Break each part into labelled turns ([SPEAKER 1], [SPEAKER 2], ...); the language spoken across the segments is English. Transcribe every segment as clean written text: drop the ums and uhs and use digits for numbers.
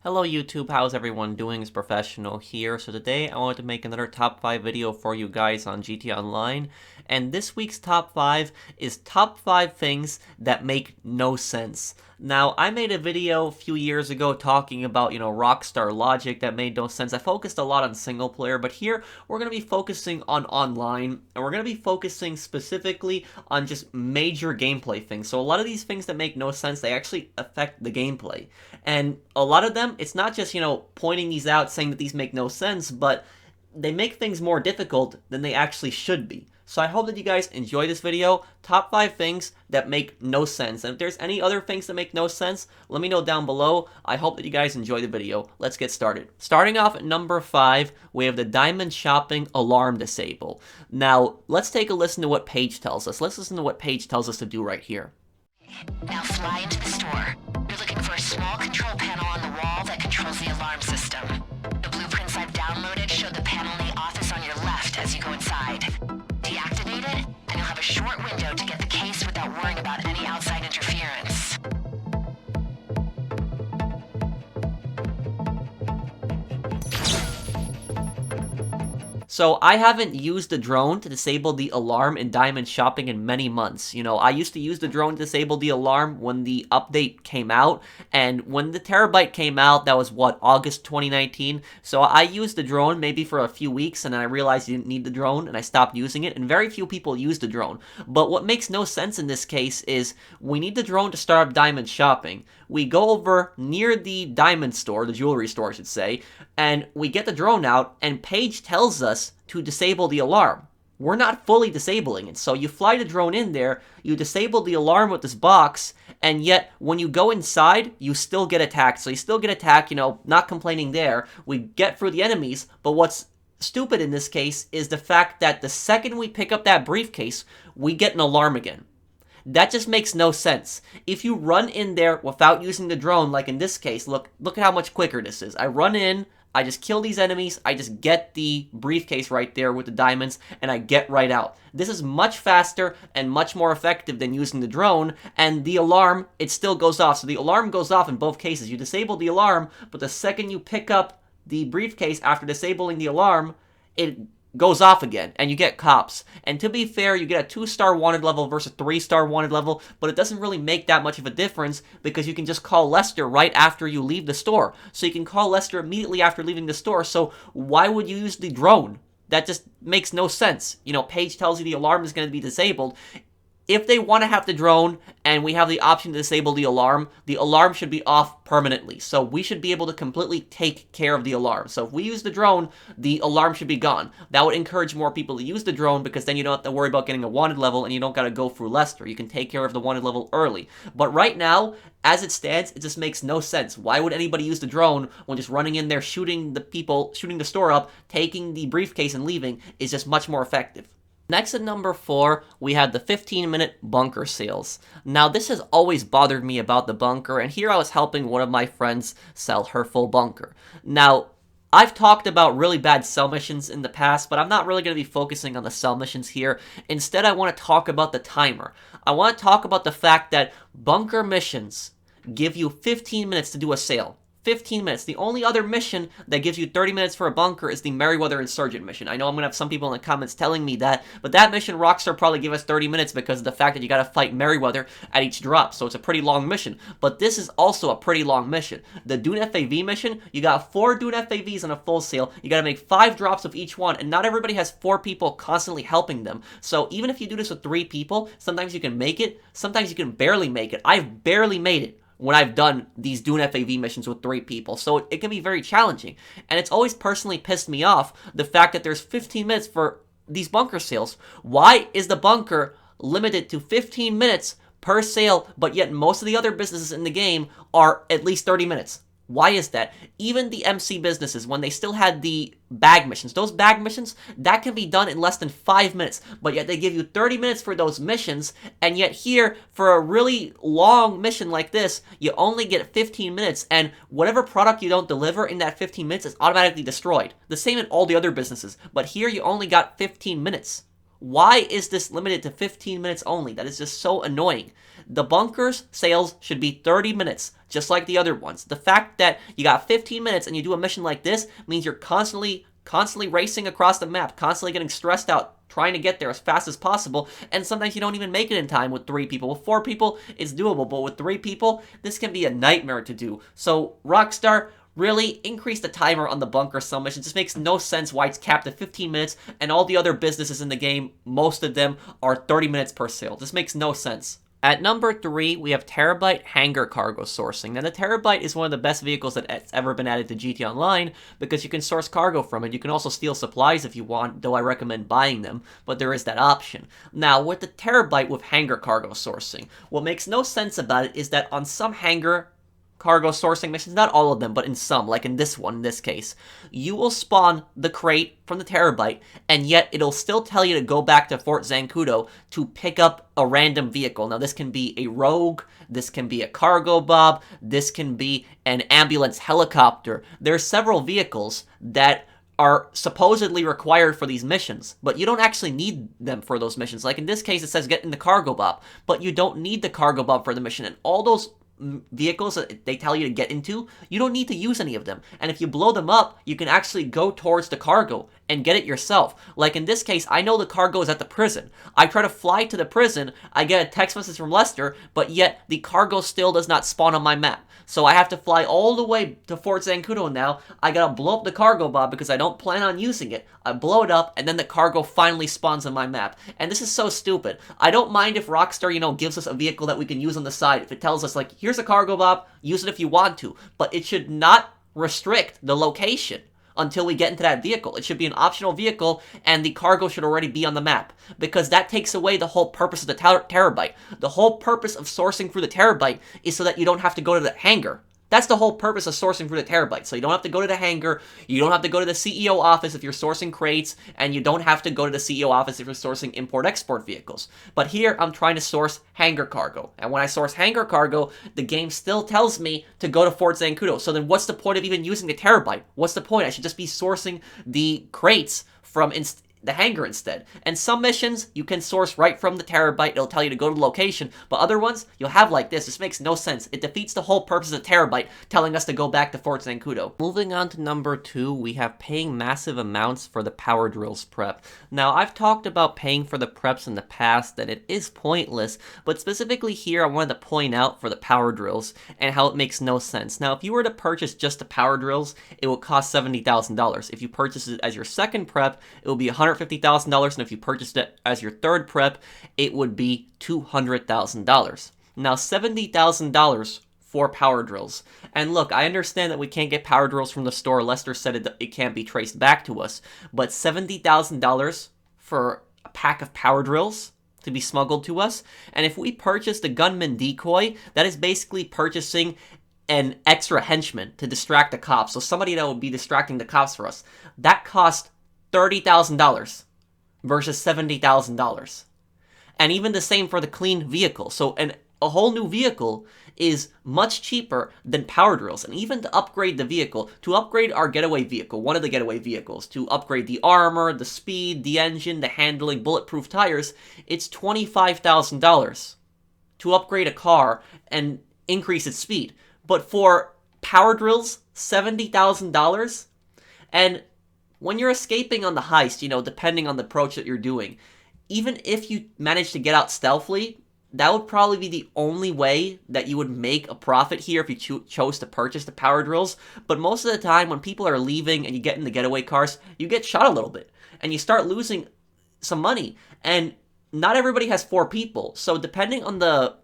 [SPEAKER 1] Hello YouTube, how's everyone doing? It's Professional here. So today I wanted to make another top 5 video for you guys on GTA Online. And this week's top 5 is top 5 things that make no sense. Now, I made a video a few years ago talking about, Rockstar logic that made no sense. I focused a lot on single player, but here we're going to be focusing on online, and we're going to be focusing specifically on just major gameplay things. So a lot of these things that make no sense, they actually affect the gameplay. And a lot of them, it's not just, pointing these out, saying that these make no sense, but they make things more difficult than they actually should be. So I hope that you guys enjoy this video. Top 5 things that make no sense. And if there's any other things that make no sense, let me know down below. I hope that you guys enjoy the video. Let's get started. Starting off at number 5, we have the Diamond Shopping Alarm Disable. Now, let's take a listen to what Paige tells us. Let's listen to what Paige tells us to do right here.
[SPEAKER 2] Now fly into the store. You're looking for a small control panel on the wall that controls the alarm system. The blueprints I've downloaded show the panel in the office on your left as you go inside. Deactivate it, and you'll have a short window to get the case without worrying about any outside interference.
[SPEAKER 1] So I haven't used the drone to disable the alarm in Diamond Shopping in many months. I used to use the drone to disable the alarm when the update came out, and when the Terabyte came out, that was August 2019. So I used the drone maybe for a few weeks, and then I realized I didn't need the drone, and I stopped using it, and very few people use the drone. But what makes no sense in this case is we need the drone to start up Diamond Shopping. We go over near the diamond store, the jewelry store I should say, and we get the drone out, and Paige tells us to disable the alarm. We're not fully disabling it, so you fly the drone in there, you disable the alarm with this box, and yet when you go inside, you still get attacked. So you still get attacked, not complaining there. We get through the enemies, but what's stupid in this case is the fact that the second we pick up that briefcase, we get an alarm again. That just makes no sense. If you run in there without using the drone, like in this case, look at how much quicker this is. I run in, I just kill these enemies, I just get the briefcase right there with the diamonds, and I get right out. This is much faster and much more effective than using the drone, and the alarm, it still goes off. So the alarm goes off in both cases. You disable the alarm, but the second you pick up the briefcase after disabling the alarm, it goes off again, and you get cops. And to be fair, you get a 2-star wanted level versus a 3-star wanted level, but it doesn't really make that much of a difference because you can just call Lester right after you leave the store. So you can call Lester immediately after leaving the store, so why would you use the drone? That just makes no sense. Paige tells you the alarm is going to be disabled. If they want to have the drone and we have the option to disable the alarm should be off permanently. So we should be able to completely take care of the alarm. So if we use the drone, the alarm should be gone. That would encourage more people to use the drone because then you don't have to worry about getting a wanted level and you don't got to go through Lester. You can take care of the wanted level early. But right now, as it stands, it just makes no sense. Why would anybody use the drone when just running in there, shooting the people, shooting the store up, taking the briefcase and leaving is just much more effective? Next at number 4, we have the 15-minute bunker sales. Now, this has always bothered me about the bunker, and here I was helping one of my friends sell her full bunker. Now, I've talked about really bad sell missions in the past, but I'm not really going to be focusing on the sell missions here. Instead, I want to talk about the timer. I want to talk about the fact that bunker missions give you 15 minutes to do a sale. 15 minutes. The only other mission that gives you 30 minutes for a bunker is the Merryweather Insurgent mission. I know I'm going to have some people in the comments telling me that, but that mission Rockstar probably gave us 30 minutes because of the fact that you got to fight Merryweather at each drop, so it's a pretty long mission. But this is also a pretty long mission. The Dune FAV mission, you got 4 Dune FAVs on a full sale, you got to make 5 drops of each one, and not everybody has 4 people constantly helping them. So even if you do this with 3 people, sometimes you can make it, sometimes you can barely make it. I've barely made it when I've done these Dune FAV missions with 3 people, so it can be very challenging. And it's always personally pissed me off, the fact that there's 15 minutes for these bunker sales. Why is the bunker limited to 15 minutes per sale, but yet most of the other businesses in the game are at least 30 minutes? Why is that? Even the MC businesses, when they still had the bag missions, those bag missions, that can be done in less than 5 minutes, but yet they give you 30 minutes for those missions, and yet here, for a really long mission like this, you only get 15 minutes, and whatever product you don't deliver in that 15 minutes is automatically destroyed. The same in all the other businesses, but here you only got 15 minutes. Why is this limited to 15 minutes only? That is just so annoying. The bunker's sales should be 30 minutes, just like the other ones. The fact that you got 15 minutes and you do a mission like this means you're constantly racing across the map, constantly getting stressed out, trying to get there as fast as possible, and sometimes you don't even make it in time with 3 people. With 4 people, it's doable, but with 3 people, this can be a nightmare to do. So Rockstar, really increase the timer on the bunker cell mission. It just makes no sense why it's capped at 15 minutes, and all the other businesses in the game, most of them are 30 minutes per sale. This makes no sense. At number 3, we have Terabyte Hangar Cargo Sourcing. Now, the Terabyte is one of the best vehicles that's ever been added to GTA Online because you can source cargo from it. You can also steal supplies if you want, though I recommend buying them, but there is that option. Now, with the Terabyte with Hangar Cargo Sourcing, what makes no sense about it is that on some hangar cargo sourcing missions, not all of them, but in some, like in this one, in this case, you will spawn the crate from the Terabyte, and yet it'll still tell you to go back to Fort Zancudo to pick up a random vehicle. Now, this can be a Rogue, this can be a Cargo Bob, this can be an ambulance helicopter. There are several vehicles that are supposedly required for these missions, but you don't actually need them for those missions. Like in this case, it says get in the Cargo Bob, but you don't need the Cargo Bob for the mission, and all those vehicles that they tell you to get into, you don't need to use any of them. And if you blow them up, you can actually go towards the cargo and get it yourself. Like in this case, I know the cargo is at the prison. I try to fly to the prison, I get a text message from Lester, but yet the cargo still does not spawn on my map. So I have to fly all the way to Fort Zancudo now. I gotta blow up the Cargo Bob because I don't plan on using it. I blow it up, and then the cargo finally spawns on my map. And this is so stupid. I don't mind if Rockstar, gives us a vehicle that we can use on the side. If it tells us, like, here's a Cargo Bob, use it if you want to. But it should not restrict the location until we get into that vehicle. It should be an optional vehicle, and the cargo should already be on the map, because that takes away the whole purpose of the Terabyte. The whole purpose of sourcing through the Terabyte is so that you don't have to go to the hangar. That's the whole purpose of sourcing through the Terabyte. So you don't have to go to the hangar, you don't have to go to the CEO office if you're sourcing crates, and you don't have to go to the CEO office if you're sourcing import-export vehicles. But here, I'm trying to source hangar cargo. And when I source hangar cargo, the game still tells me to go to Fort Zancudo. So then what's the point of even using the Terabyte? What's the point? I should just be sourcing the crates from the hangar instead. And some missions you can source right from the Terabyte. It'll tell you to go to the location, but other ones you'll have like this. This makes no sense. It defeats the whole purpose of the Terabyte, telling us to go back to Fort Zancudo. Moving on to number 2, we have paying massive amounts for the power drills prep. Now, I've talked about paying for the preps in the past, that it is pointless, but specifically here I wanted to point out for the power drills and how it makes no sense. Now, if you were to purchase just the power drills, it will cost $70,000. If you purchase it as your second prep, it will be $150,000, and if you purchased it as your third prep, it would be $200,000. Now, $70,000 for power drills. And look, I understand that we can't get power drills from the store. Lester said it can't be traced back to us, but $70,000 for a pack of power drills to be smuggled to us. And if we purchase the gunman decoy, that is basically purchasing an extra henchman to distract the cops. So somebody that would be distracting the cops for us. That cost $30,000 versus $70,000. And even the same for the clean vehicle. So a whole new vehicle is much cheaper than power drills. And even to upgrade the vehicle, to upgrade our getaway vehicle, one of the getaway vehicles, to upgrade the armor, the speed, the engine, the handling, bulletproof tires, it's $25,000 to upgrade a car and increase its speed. But for power drills, $70,000? And when you're escaping on the heist, depending on the approach that you're doing, even if you manage to get out stealthily, that would probably be the only way that you would make a profit here if you chose to purchase the power drills. But most of the time, when people are leaving and you get in the getaway cars, you get shot a little bit, and you start losing some money. And not everybody has 4 people, so depending on the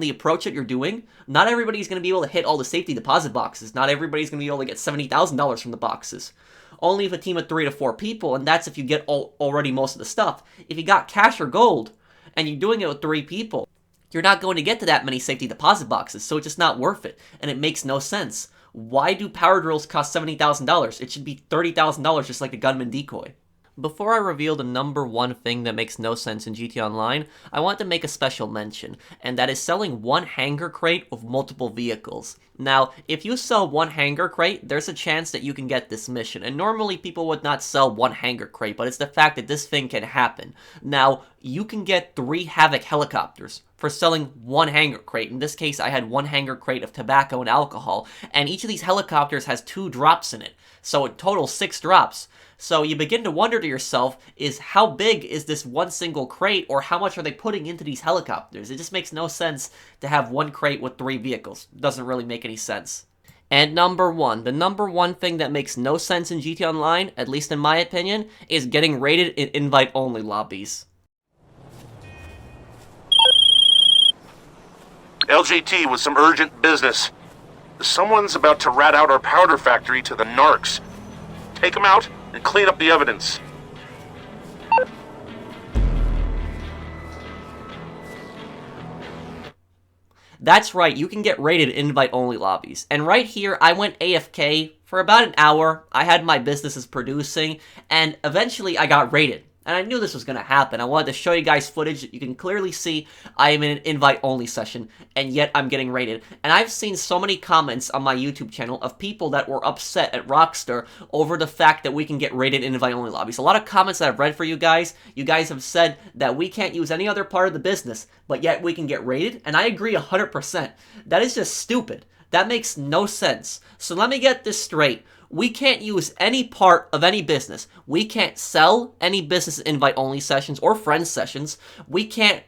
[SPEAKER 1] approach that you're doing, not everybody's going to be able to hit all the safety deposit boxes. Not everybody's going to be able to get $70,000 from the boxes. Only if a team of 3 to 4 people, and that's if you get already most of the stuff. If you got cash or gold, and you're doing it with 3 people, you're not going to get to that many safety deposit boxes, so it's just not worth it, and it makes no sense. Why do power drills cost $70,000? It should be $30,000 just like the gunman decoy. Before I reveal the number 1 thing that makes no sense in GTA Online, I want to make a special mention, and that is selling one hangar crate with multiple vehicles. Now, if you sell one hangar crate, there's a chance that you can get this mission, and normally people would not sell one hangar crate, but it's the fact that this thing can happen. Now, you can get 3 Havoc helicopters for selling one Hangar Crate. In this case, I had one Hangar Crate of tobacco and alcohol, and each of these helicopters has 2 drops in it, so in total 6 drops. So you begin to wonder to yourself, is how big is this one single crate, or how much are they putting into these helicopters? It just makes no sense to have one crate with 3 vehicles. It doesn't really make any sense. And number 1, the number 1 thing that makes no sense in GT Online, at least in my opinion, is getting raided in invite-only lobbies.
[SPEAKER 3] LJT with some urgent business. Someone's about to rat out our powder factory to the narcs. Take them out and clean up the evidence.
[SPEAKER 1] That's right, you can get raided in invite-only lobbies. And right here, I went AFK for about an hour. I had my businesses producing, and eventually I got raided. And I knew this was going to happen. I wanted to show you guys footage that you can clearly see I am in an invite-only session, and yet I'm getting raided. And I've seen so many comments on my YouTube channel of people that were upset at Rockstar over the fact that we can get raided in invite-only lobbies. A lot of comments that I've read for you guys have said that we can't use any other part of the business, but yet we can get raided, and I agree 100%. That is just stupid. That makes no sense. So let me get this straight. We can't use any part of any business. We can't sell any business invite-only sessions or friends sessions. We can't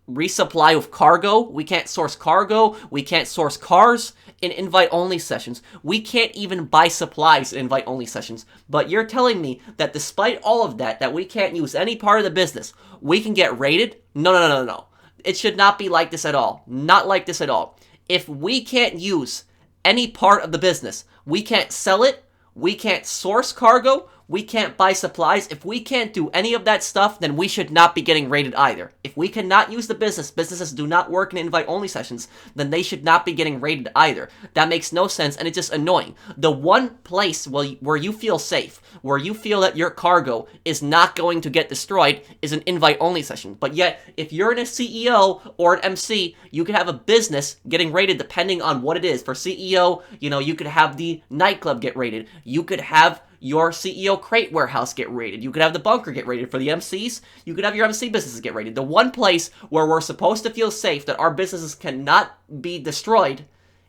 [SPEAKER 1] resupply with cargo. We can't source cargo. We can't source cars in invite-only sessions. We can't even buy supplies in invite-only sessions. But you're telling me that despite all of that, that we can't use any part of the business, we can get raided? No, no, no, no, no. It should not be like this at all. Not like this at all. If we can't use any part of the business, we can't sell it, we can't source cargo, we can't buy supplies. If we can't do any of that stuff, then we should not be getting raided either. If we cannot use the businesses do not work in invite-only sessions, then they should not be getting raided either. That makes no sense, and it's just annoying. The one place where you feel safe, where you feel that your cargo is not going to get destroyed, is an invite-only session. But yet, if you're in a CEO or an MC, you could have a business getting raided depending on what it is. For CEO, you could have the nightclub get raided. You could have your CEO crate warehouse get raided. You could have the bunker get raided. For the MCs, you could have your MC businesses get raided. The one place where we're supposed to feel safe that our businesses cannot be destroyed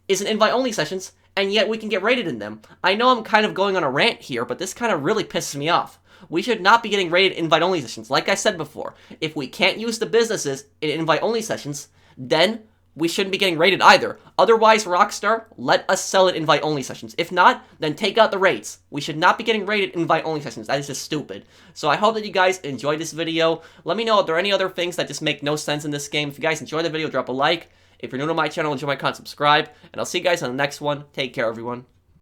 [SPEAKER 1] is in invite-only sessions, and yet we can get raided in them. I know I'm kind of going on a rant here, but this kind of really pisses me off. We should not be getting raided in invite-only sessions. Like I said before, if we can't use the businesses in invite-only sessions, then we shouldn't be getting raided either. Otherwise, Rockstar, let us sell it invite-only sessions. If not, then take out the raids. We should not be getting raided invite-only sessions. That is just stupid. So I hope that you guys enjoyed this video. Let me know if there are any other things that just make no sense in this game. If you guys enjoyed the video, drop a like. If you're new to my channel, enjoy my content, subscribe. And I'll see you guys on the next one. Take care, everyone.